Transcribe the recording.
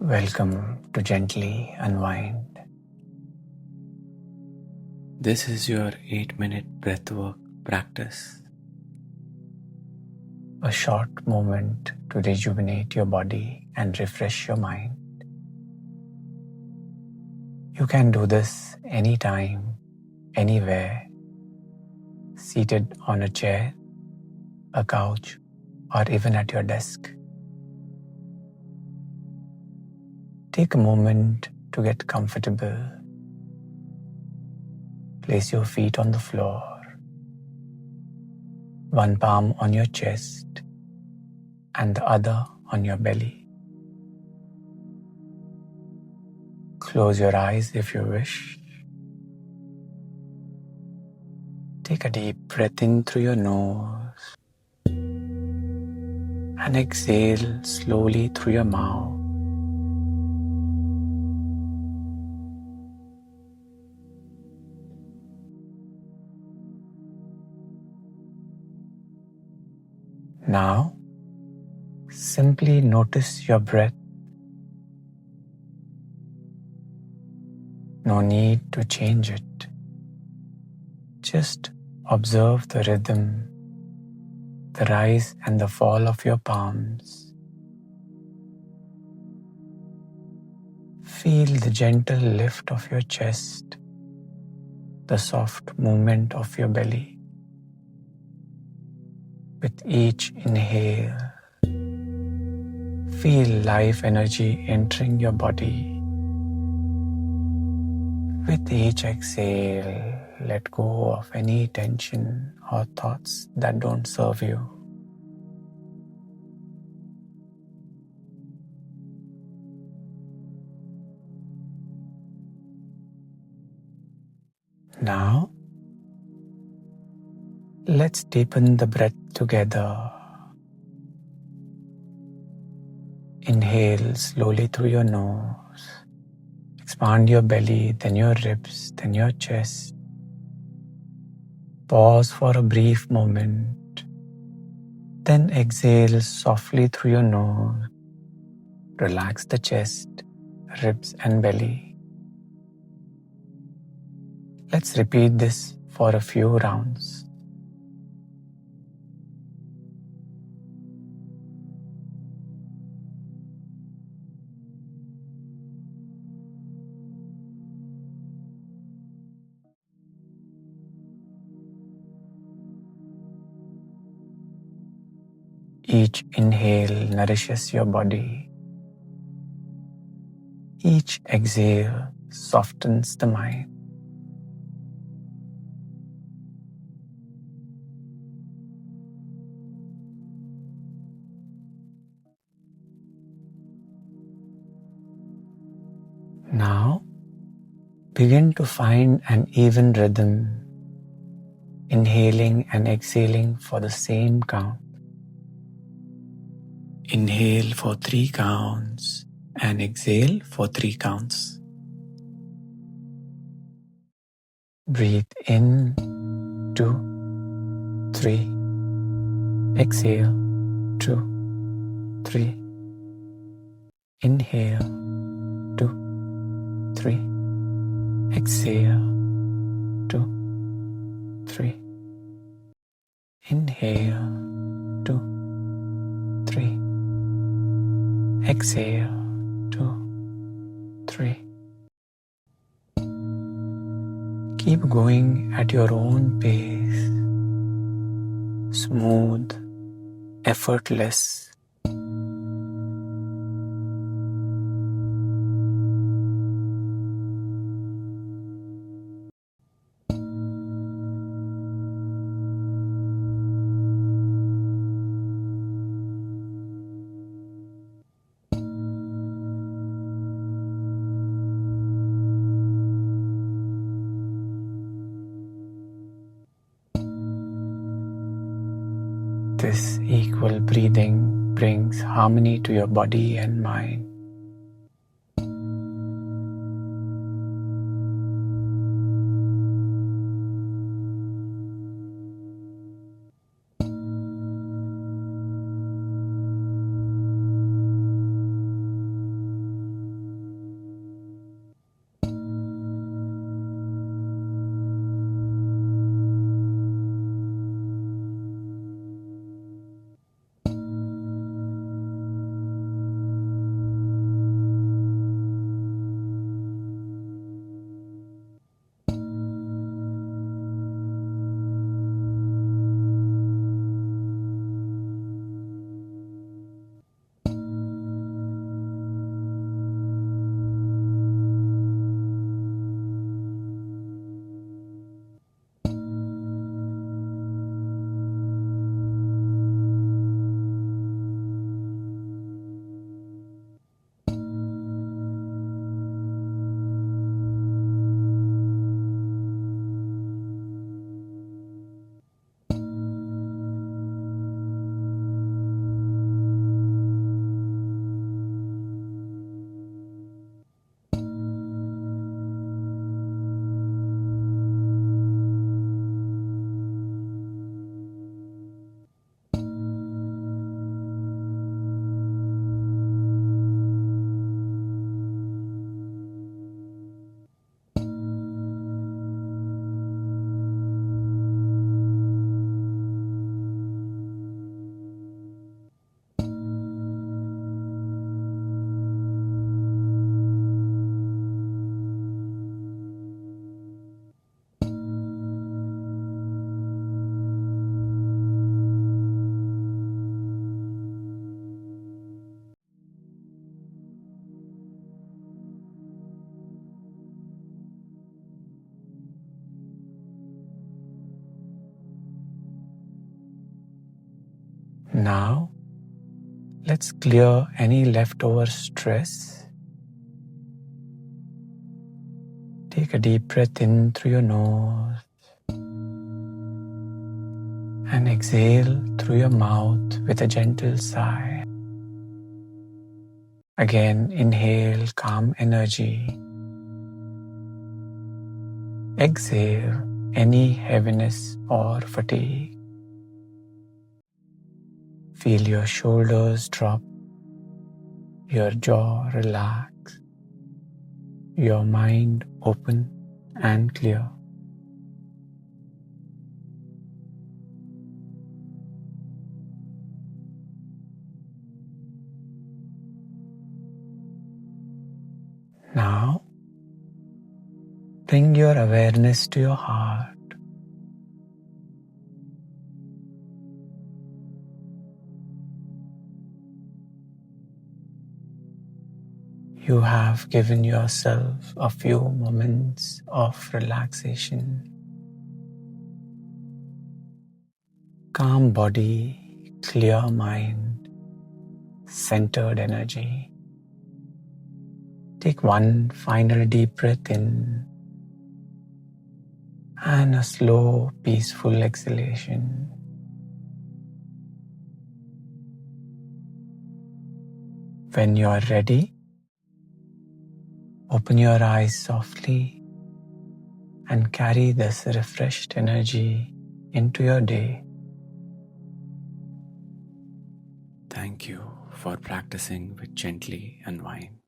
Welcome to Gently Unwind. This is your 8-minute breathwork practice. A short moment to rejuvenate your body and refresh your mind. You can do this anytime, anywhere, seated on a chair, a couch, or even at your desk. Take a moment to get comfortable. Place your feet on the floor, one palm on your chest and the other on your belly. Close your eyes if you wish. Take a deep breath in through your nose and exhale slowly through your mouth. Now, simply notice your breath. No need to change it. Just observe the rhythm, the rise and the fall of your palms. Feel the gentle lift of your chest, the soft movement of your belly. With each inhale, feel life energy entering your body. With each exhale, let go of any tension or thoughts that don't serve you. Now, let's deepen the breath together. Inhale slowly through your nose. Expand your belly, then your ribs, then your chest. Pause for a brief moment. Then exhale softly through your nose. Relax the chest, ribs and belly. Let's repeat this for a few rounds. Each inhale nourishes your body. Each exhale softens the mind. Now, begin to find an even rhythm, inhaling and exhaling for the same count. Inhale for 3 counts and exhale for 3 counts. Breathe in 2, 3. Exhale 2, 3. Inhale 2, 3. Exhale 2, 3. Inhale 2, 3. Exhale 2, 3. Keep going at your own pace, smooth, effortless. This equal breathing brings harmony to your body and mind. Let's clear any leftover stress. Take a deep breath in through your nose and exhale through your mouth with a gentle sigh. Again, inhale calm energy. Exhale any heaviness or fatigue. Feel your shoulders drop, your jaw relax, your mind open and clear. Now, bring your awareness to your heart. You have given yourself a few moments of relaxation. Calm body, clear mind, centered energy. Take one final deep breath in and a slow, peaceful exhalation. When you are ready, open your eyes softly and carry this refreshed energy into your day. Thank you for practicing with Gently Unwind.